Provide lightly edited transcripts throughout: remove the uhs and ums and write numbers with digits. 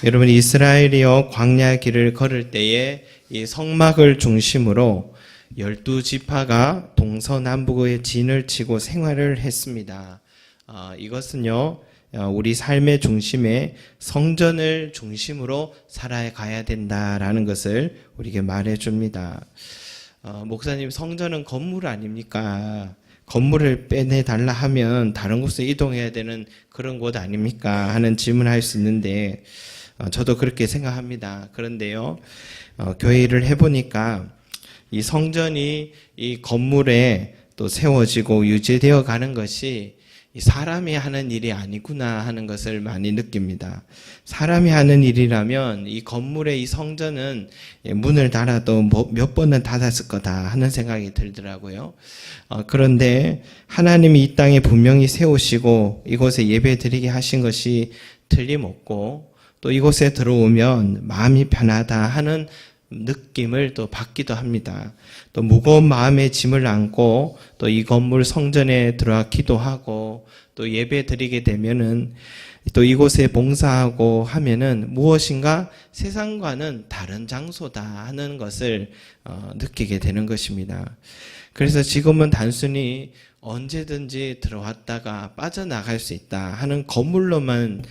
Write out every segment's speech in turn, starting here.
여러분, 이스라엘이요 광야 길을 걸을 때에 이 성막을 중심으로 12지파가 동서남북의 진을 치고 생활을 했습니다. 이것은요 우리 삶의 중심에 성전을 중심으로 살아가야 된다라는 것을 우리에게 말해줍니다. 목사님, 성전은 건물 아닙니까? 건물을 빼내달라 하면 다른 곳에 이동해야 되는 그런 곳 아닙니까? 하는 질문을 할 수 있는데 저도 그렇게 생각합니다. 그런데요, 교회 일을 해보니까 이 성전이 이 건물에 또 세워지고 유지되어 가는 것이 이 사람이 하는 일이 아니구나 하는 것을 많이 느낍니다. 사람이 하는 일이라면 이 건물의 이 성전은 문을 닫아도 몇 번은 닫았을 거다 하는 생각이 들더라고요. 그런데 하나님이 이 땅에 분명히 세우시고 이곳에 예배 드리게 하신 것이 틀림없고, 또 이곳에 들어오면 마음이 편하다 하는 느낌을 또 받기도 합니다. 또 무거운 마음의 짐을 안고 또 이 건물 성전에 들어와 기도하고 또 예배 드리게 되면은 또 이곳에 봉사하고 하면은 무엇인가 세상과는 다른 장소다 하는 것을 느끼게 되는 것입니다. 그래서 지금은 단순히 언제든지 들어왔다가 빠져나갈 수 있다 하는 건물로만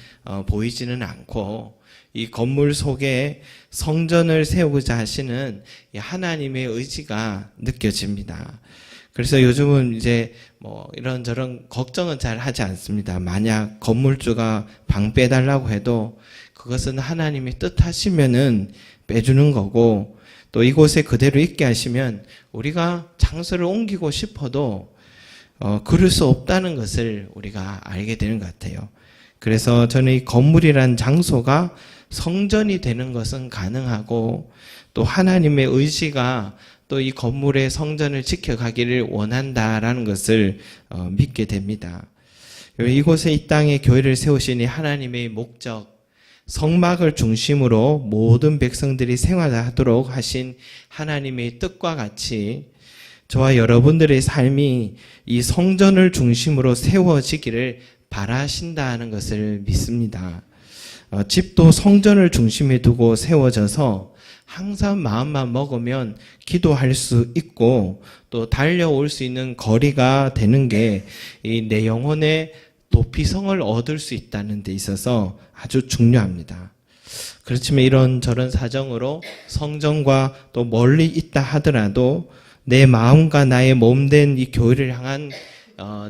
보이지는 않고, 이 건물 속에 성전을 세우고자 하시는 하나님의 의지가 느껴집니다. 그래서 요즘은 이제 이런저런 걱정은 잘 하지 않습니다. 만약 건물주가 방 빼달라고 해도 그것은 하나님이 뜻하시면은 빼주는 거고, 또 이곳에 그대로 있게 하시면 우리가 장소를 옮기고 싶어도 그럴 수 없다는 것을 우리가 알게 되는 것 같아요. 그래서 저는 이 건물이란 장소가 성전이 되는 것은 가능하고, 또 하나님의 의지가 또 이 건물의 성전을 지켜가기를 원한다라는 것을 믿게 됩니다. 이곳에 이 땅에 교회를 세우시니 하나님의 목적, 성막을 중심으로 모든 백성들이 생활하도록 하신 하나님의 뜻과 같이 저와 여러분들의 삶이 이 성전을 중심으로 세워지기를 바라신다는 것을 믿습니다. 집도 성전을 중심에 두고 세워져서 항상 마음만 먹으면 기도할 수 있고 또 달려올 수 있는 거리가 되는 게 이 내 영혼의 도피성을 얻을 수 있다는 데 있어서 아주 중요합니다. 그렇지만 이런저런 사정으로 성전과 또 멀리 있다 하더라도 내 마음과 나의 몸된 이 교회를 향한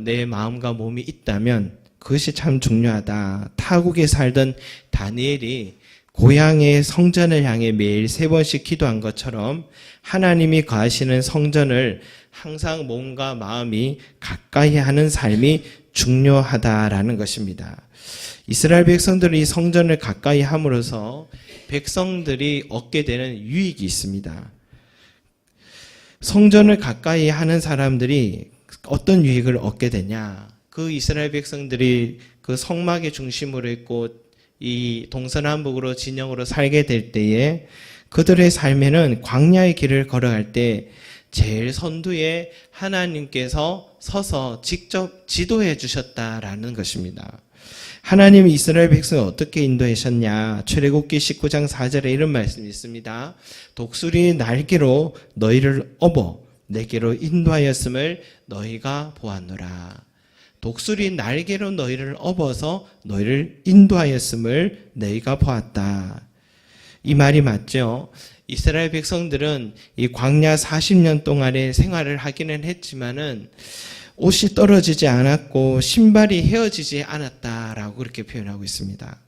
내 마음과 몸이 있다면 그것이 참 중요하다. 타국에 살던 다니엘이 고향의 성전을 향해 매일 3번씩 기도한 것처럼 하나님이 거하시는 성전을 항상 몸과 마음이 가까이 하는 삶이 중요하다라는 것입니다. 이스라엘 백성들은 이 성전을 가까이 함으로써 백성들이 얻게 되는 유익이 있습니다. 성전을 가까이 하는 사람들이 어떤 유익을 얻게 되냐? 그 이스라엘 백성들이 그 성막의 중심으로 있고 이 동서남북으로 진영으로 살게 될 때에 그들의 삶에는 광야의 길을 걸어갈 때 제일 선두에 하나님께서 서서 직접 지도해 주셨다라는 것입니다. 하나님이 이스라엘 백성을 어떻게 인도하셨냐? 출애굽기 19장 4절에 이런 말씀이 있습니다. 독수리 날개로 너희를 업어 내게로 인도하였음을 너희가 보았노라. 독수리 날개로 너희를 업어서 너희를 인도하였음을 너희가 보았다. 이 말이 맞죠? 이스라엘 백성들은 이 광야 40년 동안의 생활을 하기는 했지만은 옷이 떨어지지 않았고 신발이 헤어지지 않았다라고 그렇게 표현하고 있습니다.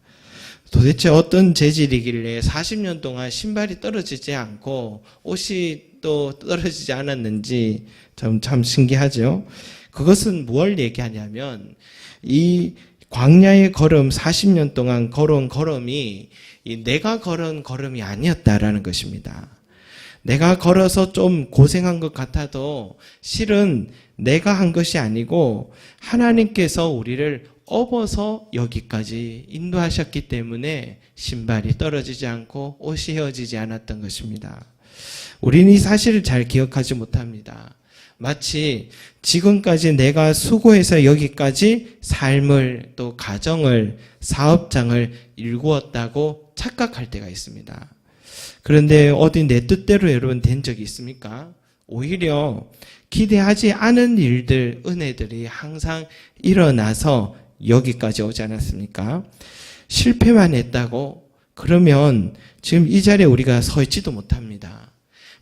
도대체 어떤 재질이길래 40년 동안 신발이 떨어지지 않고 옷이 또 떨어지지 않았는지 참 신기하죠. 그것은 뭘 얘기하냐면 이 광야의 걸음 40년 동안 걸어온 걸음이 내가 걸은 걸음이 아니었다라는 것입니다. 내가 걸어서 좀 고생한 것 같아도 실은 내가 한 것이 아니고 하나님께서 우리를 업어서 여기까지 인도하셨기 때문에 신발이 떨어지지 않고 옷이 헤어지지 않았던 것입니다. 우리는 이 사실을 잘 기억하지 못합니다. 마치 지금까지 내가 수고해서 여기까지 삶을 또 가정을 사업장을 일구었다고 착각할 때가 있습니다. 그런데 어디 내 뜻대로 여러분 된 적이 있습니까? 오히려 기대하지 않은 일들, 은혜들이 항상 일어나서 여기까지 오지 않았습니까? 실패만 했다고 그러면 지금 이 자리에 우리가 서 있지도 못합니다.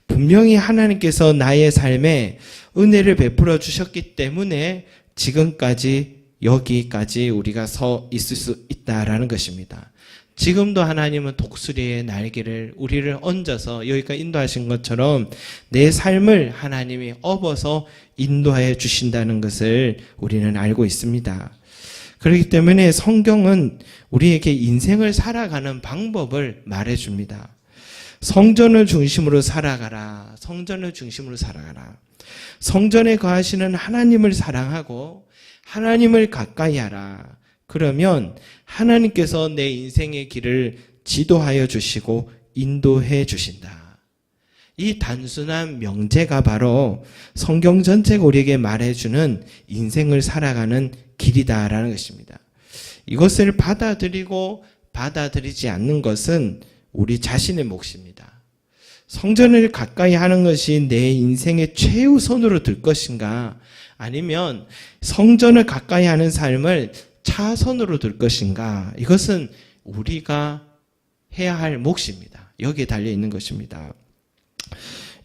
분명히 하나님께서 나의 삶에 은혜를 베풀어 주셨기 때문에 지금까지 여기까지 우리가 서 있을 수 있다라는 것입니다. 지금도 하나님은 독수리의 날개를 우리를 얹어서 여기까지 인도하신 것처럼 내 삶을 하나님이 업어서 인도해 주신다는 것을 우리는 알고 있습니다. 그렇기 때문에 성경은 우리에게 인생을 살아가는 방법을 말해줍니다. 성전을 중심으로 살아가라. 성전을 중심으로 살아가라. 성전에 거하시는 하나님을 사랑하고 하나님을 가까이 하라. 그러면 하나님께서 내 인생의 길을 지도하여 주시고 인도해 주신다. 이 단순한 명제가 바로 성경 전체가 우리에게 말해주는 인생을 살아가는 길이다라는 것입니다. 이것을 받아들이고 받아들이지 않는 것은 우리 자신의 몫입니다. 성전을 가까이 하는 것이 내 인생의 최우선으로 들 것인가, 아니면 성전을 가까이 하는 삶을 차선으로 들 것인가, 이것은 우리가 해야 할 몫입니다. 여기에 달려 있는 것입니다.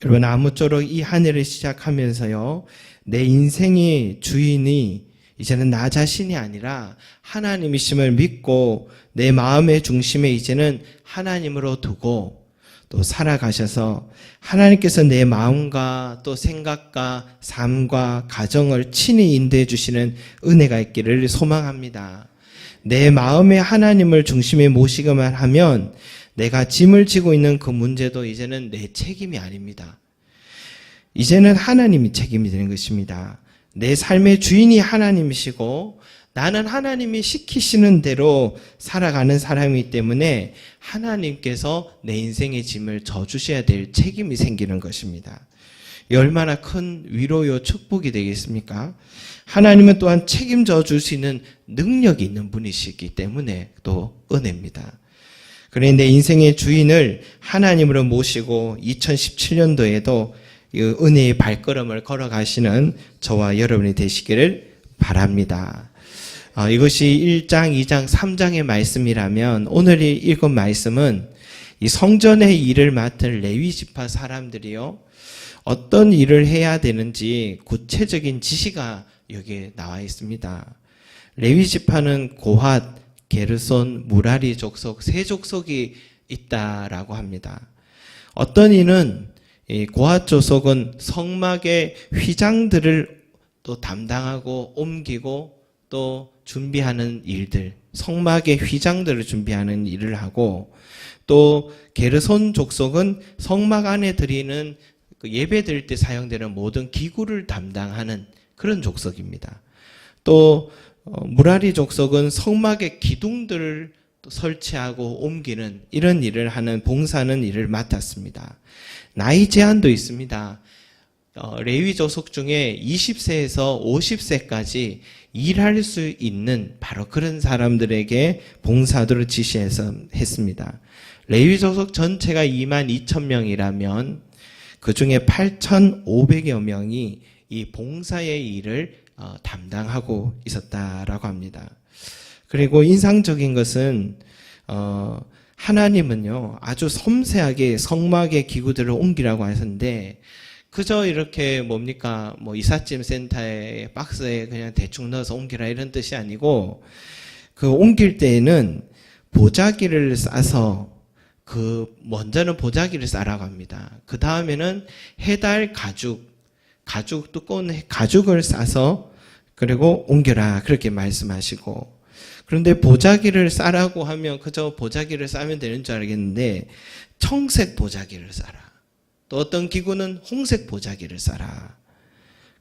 여러분, 아무쪼록 이 한 해를 시작하면서요, 내 인생의 주인이 이제는 나 자신이 아니라 하나님이심을 믿고 내 마음의 중심에 이제는 하나님으로 두고 또 살아가셔서 하나님께서 내 마음과 또 생각과 삶과 가정을 친히 인도해 주시는 은혜가 있기를 소망합니다. 내 마음에 하나님을 중심에 모시기만 하면 내가 짐을 지고 있는 그 문제도 이제는 내 책임이 아닙니다. 이제는 하나님이 책임이 되는 것입니다. 내 삶의 주인이 하나님이시고 나는 하나님이 시키시는 대로 살아가는 사람이기 때문에 하나님께서 내 인생의 짐을 져주셔야 될 책임이 생기는 것입니다. 얼마나 큰 위로요 축복이 되겠습니까? 하나님은 또한 책임져 줄 수 있는 능력이 있는 분이시기 때문에 또 은혜입니다. 그래 내 인생의 주인을 하나님으로 모시고 2017년도에도 은혜의 발걸음을 걸어가시는 저와 여러분이 되시기를 바랍니다. 이것이 1장, 2장, 3장의 말씀이라면 오늘 읽은 말씀은 이 성전의 일을 맡은 레위 지파 사람들이요, 어떤 일을 해야 되는지 구체적인 지시가 여기에 나와 있습니다. 레위 지파는 고핫, 게르손, 무라리 족속 세 족속이 있다라고 합니다. 어떤 이는 이 고핫 족속은 성막의 휘장들을 또 담당하고 옮기고 또 준비하는 일들, 성막의 휘장들을 준비하는 일을 하고, 또 게르손 족속은 성막 안에 드리는 예배 드릴 때 사용되는 모든 기구를 담당하는 그런 족속입니다. 또 무라리 족속은 성막의 기둥들을 또 설치하고 옮기는 이런 일을 하는 봉사하는 일을 맡았습니다. 나이 제한도 있습니다. 레위 족속 중에 20세에서 50세까지 일할 수 있는 바로 그런 사람들에게 봉사도를 지시해서 했습니다. 레위 족속 전체가 22,000명이라면 그 중에 8,500여 명이 이 봉사의 일을 담당하고 있었다라고 합니다. 그리고 인상적인 것은 하나님은요 아주 섬세하게 성막의 기구들을 옮기라고 하셨는데, 그저 이렇게 뭡니까 이삿짐 센터에 박스에 그냥 대충 넣어서 옮기라 이런 뜻이 아니고, 그 옮길 때에는 보자기를 싸서 먼저는 보자기를 싸라고 합니다. 그 다음에는 해달 가죽 두꺼운 가죽을 싸서 그리고 옮겨라 그렇게 말씀하시고, 그런데 보자기를 싸라고 하면 그저 보자기를 싸면 되는 줄 알겠는데 청색 보자기를 싸라, 또 어떤 기구는 홍색 보자기를 싸라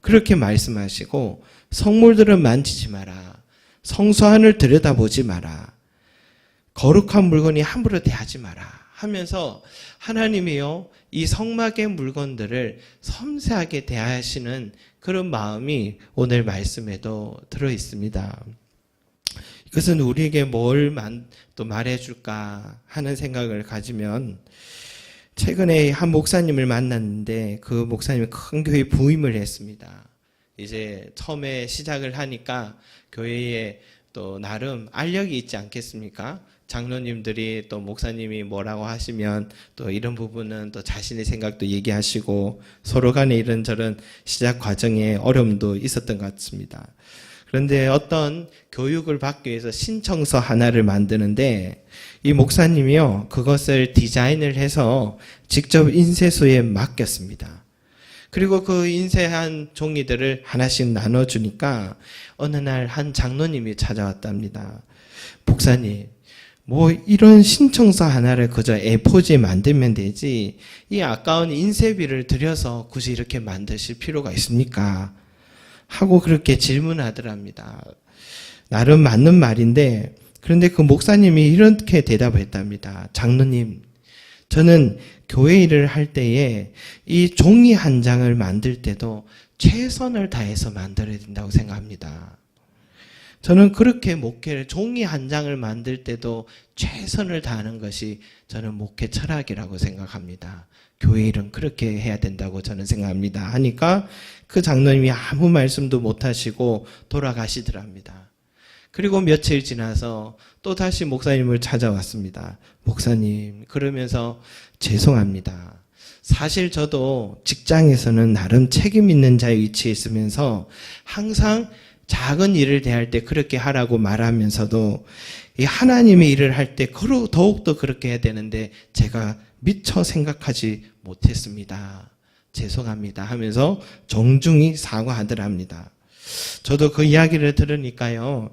그렇게 말씀하시고, 성물들은 만지지 마라, 성소안을 들여다보지 마라, 거룩한 물건이 함부로 대하지 마라 하면서 하나님이요 이 성막의 물건들을 섬세하게 대하시는 그런 마음이 오늘 말씀에도 들어 있습니다. 그것은 우리에게 뭘 또 말해줄까 하는 생각을 가지면, 최근에 한 목사님을 만났는데 그 목사님이 큰 교회 부임을 했습니다. 이제 처음에 시작을 하니까 교회에 또 나름 알력이 있지 않겠습니까? 장로님들이 또 목사님이 뭐라고 하시면 또 이런 부분은 또 자신의 생각도 얘기하시고 서로 간에 이런저런 시작 과정에 어려움도 있었던 것 같습니다. 그런데 어떤 교육을 받기 위해서 신청서 하나를 만드는데 이 목사님이요, 그것을 디자인을 해서 직접 인쇄소에 맡겼습니다. 그리고 그 인쇄한 종이들을 하나씩 나눠주니까 어느 날 한 장로님이 찾아왔답니다. 목사님, 뭐 이런 신청서 하나를 그저 A4지에 만들면 되지 이 아까운 인쇄비를 들여서 굳이 이렇게 만드실 필요가 있습니까? 하고 그렇게 질문하더랍니다. 나름 맞는 말인데, 그런데 그 목사님이 이렇게 대답했답니다. 장로님, 저는 교회 일을 할 때에 이 종이 한 장을 만들 때도 최선을 다해서 만들어야 된다고 생각합니다. 저는 그렇게 목회를, 종이 한 장을 만들 때도 최선을 다하는 것이 저는 목회 철학이라고 생각합니다. 교회 일은 그렇게 해야 된다고 저는 생각합니다. 하니까 그 장로님이 아무 말씀도 못 하시고 돌아가시더랍니다. 그리고 며칠 지나서 또 다시 목사님을 찾아왔습니다. 목사님, 그러면서 죄송합니다. 사실 저도 직장에서는 나름 책임 있는 자의 위치에 있으면서 항상 작은 일을 대할 때 그렇게 하라고 말하면서도 이 하나님의 일을 할 때 더욱더 그렇게 해야 되는데 제가 미처 생각하지 못했습니다. 죄송합니다 하면서 정중히 사과하더랍니다. 저도 그 이야기를 들으니까요,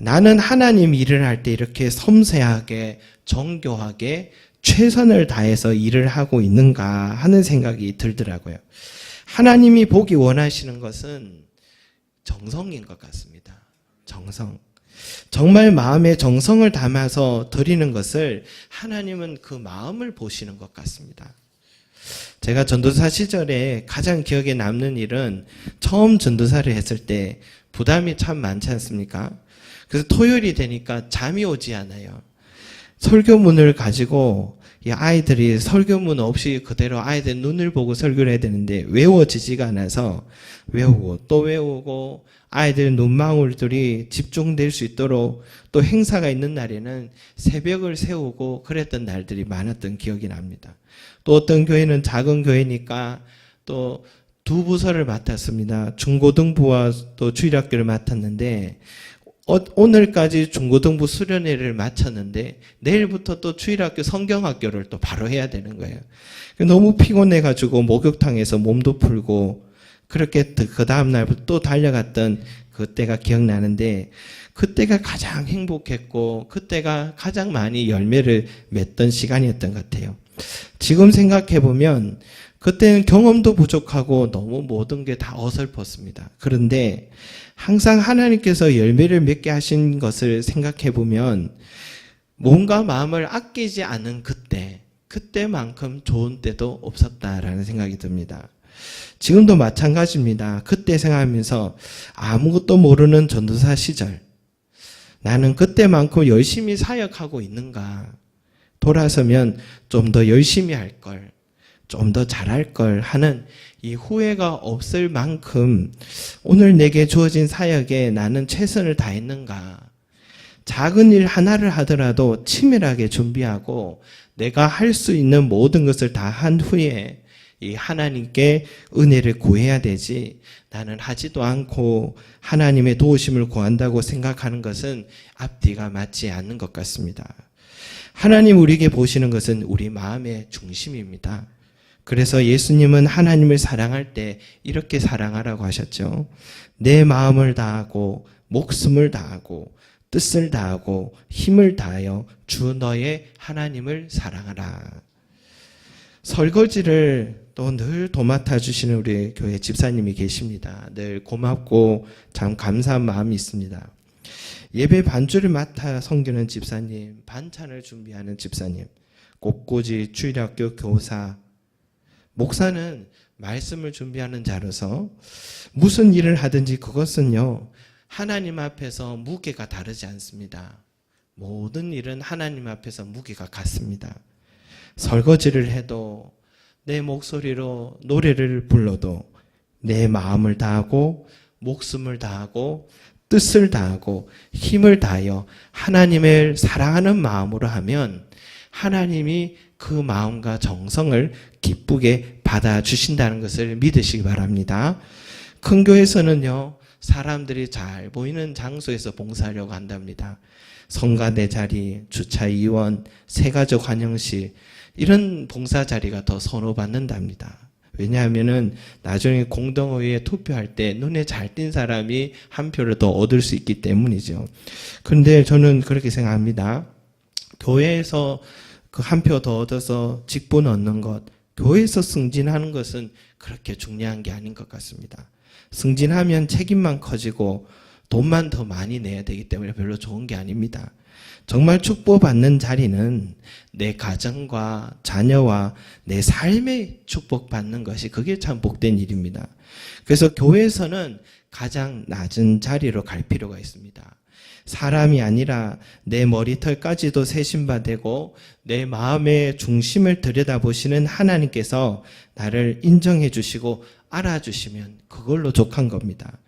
나는 하나님 일을 할 때 이렇게 섬세하게 정교하게 최선을 다해서 일을 하고 있는가 하는 생각이 들더라고요. 하나님이 보기 원하시는 것은 정성인 것 같습니다. 정성. 정말 마음에 정성을 담아서 드리는 것을 하나님은 그 마음을 보시는 것 같습니다. 제가 전도사 시절에 가장 기억에 남는 일은 처음 전도사를 했을 때 부담이 참 많지 않습니까? 그래서 토요일이 되니까 잠이 오지 않아요. 설교문을 가지고 이 아이들이 설교문 없이 그대로 아이들 눈을 보고 설교를 해야 되는데 외워지지가 않아서 외우고 또 외우고, 아이들 눈망울들이 집중될 수 있도록 또 행사가 있는 날에는 새벽을 세우고 그랬던 날들이 많았던 기억이 납니다. 또 어떤 교회는 작은 교회니까 또 두 부서를 맡았습니다. 중고등부와 또 주일학교를 맡았는데 오늘까지 중고등부 수련회를 마쳤는데 내일부터 또 주일학교 성경학교를 또 바로 해야 되는 거예요. 너무 피곤해가지고 목욕탕에서 몸도 풀고 그렇게 그 다음 날부터 또 달려갔던 그때가 기억나는데, 그때가 가장 행복했고 그때가 가장 많이 열매를 맺던 시간이었던 것 같아요. 지금 생각해보면 그때는 경험도 부족하고 너무 모든 게 다 어설펐습니다. 그런데 항상 하나님께서 열매를 맺게 하신 것을 생각해보면 뭔가 마음을 아끼지 않은 그때만큼 좋은 때도 없었다라는 생각이 듭니다. 지금도 마찬가지입니다. 그때 생각하면서 아무것도 모르는 전도사 시절, 나는 그때만큼 열심히 사역하고 있는가? 돌아서면 좀 더 열심히 할 걸, 좀 더 잘할 걸 하는 이 후회가 없을 만큼 오늘 내게 주어진 사역에 나는 최선을 다했는가? 작은 일 하나를 하더라도 치밀하게 준비하고 내가 할 수 있는 모든 것을 다 한 후에 이 하나님께 은혜를 구해야 되지, 나는 하지도 않고 하나님의 도우심을 구한다고 생각하는 것은 앞뒤가 맞지 않는 것 같습니다. 하나님 우리에게 보시는 것은 우리 마음의 중심입니다. 그래서 예수님은 하나님을 사랑할 때 이렇게 사랑하라고 하셨죠. 내 마음을 다하고 목숨을 다하고 뜻을 다하고 힘을 다하여 주 너의 하나님을 사랑하라. 설거지를 또 늘 도맡아 주시는 우리 교회 집사님이 계십니다. 늘 고맙고 참 감사한 마음이 있습니다. 예배 반주를 맡아 섬기는 집사님, 반찬을 준비하는 집사님, 꽃꽂이 주일학교 교사, 목사는 말씀을 준비하는 자로서 무슨 일을 하든지 그것은요, 하나님 앞에서 무게가 다르지 않습니다. 모든 일은 하나님 앞에서 무게가 같습니다. 설거지를 해도 내 목소리로 노래를 불러도 내 마음을 다하고 목숨을 다하고 뜻을 다하고 힘을 다하여 하나님을 사랑하는 마음으로 하면 하나님이 그 마음과 정성을 기쁘게 받아주신다는 것을 믿으시기 바랍니다. 큰 교회에서는요, 사람들이 잘 보이는 장소에서 봉사하려고 한답니다. 성가대 자리, 주차 이원, 새가족 환영실 이런 봉사 자리가 더 선호받는답니다. 왜냐하면은 나중에 공동의회에 투표할 때 눈에 잘 띈 사람이 한 표를 더 얻을 수 있기 때문이죠. 그런데 저는 그렇게 생각합니다. 교회에서 그 한 표 더 얻어서 직분 얻는 것, 교회에서 승진하는 것은 그렇게 중요한 게 아닌 것 같습니다. 승진하면 책임만 커지고 돈만 더 많이 내야 되기 때문에 별로 좋은 게 아닙니다. 정말 축복받는 자리는 내 가정과 자녀와 내 삶에 축복받는 것이 그게 참 복된 일입니다. 그래서 교회에서는 가장 낮은 자리로 갈 필요가 있습니다. 사람이 아니라 내 머리털까지도 세심받고 내 마음의 중심을 들여다보시는 하나님께서 나를 인정해 주시고 알아주시면 그걸로 족한 겁니다.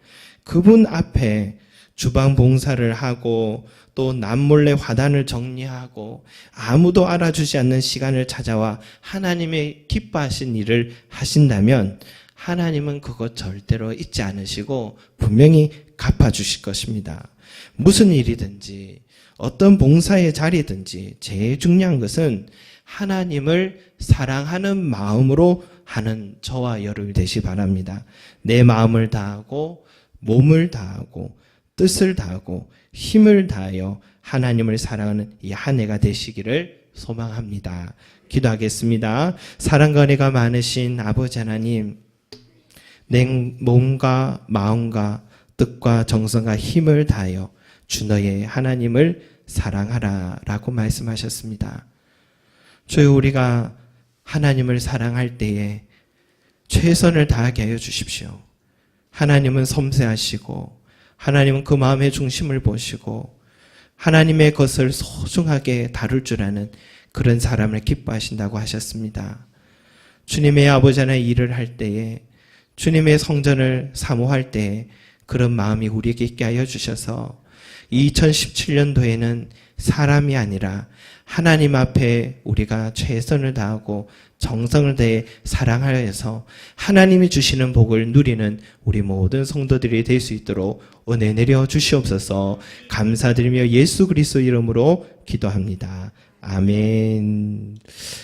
그분 앞에 주방 봉사를 하고 또 남몰래 화단을 정리하고 아무도 알아주지 않는 시간을 찾아와 하나님의 기뻐하신 일을 하신다면 하나님은 그것 절대로 잊지 않으시고 분명히 갚아주실 것입니다. 무슨 일이든지 어떤 봉사의 자리든지 제일 중요한 것은 하나님을 사랑하는 마음으로 하는 저와 여러분이 되시 바랍니다. 내 마음을 다하고 몸을 다하고 뜻을 다하고 힘을 다하여 하나님을 사랑하는 이 한 해가 되시기를 소망합니다. 기도하겠습니다. 사랑과 은혜가 많으신 아버지 하나님, 내 몸과 마음과 뜻과 정성과 힘을 다하여 주 너의 하나님을 사랑하라 라고 말씀하셨습니다. 주여, 우리가 하나님을 사랑할 때에 최선을 다하게 하여 주십시오. 하나님은 섬세하시고 하나님은 그 마음의 중심을 보시고 하나님의 것을 소중하게 다룰 줄 아는 그런 사람을 기뻐하신다고 하셨습니다. 주님의 아버지 하나의 일을 할 때에, 주님의 성전을 사모할 때에 그런 마음이 우리에게 있게 하여 주셔서 2017년도에는 사람이 아니라 하나님 앞에 우리가 최선을 다하고 정성을 다해 사랑하여서 하나님이 주시는 복을 누리는 우리 모든 성도들이 될 수 있도록 은혜 내려 주시옵소서. 감사드리며 예수 그리스도 이름으로 기도합니다. 아멘.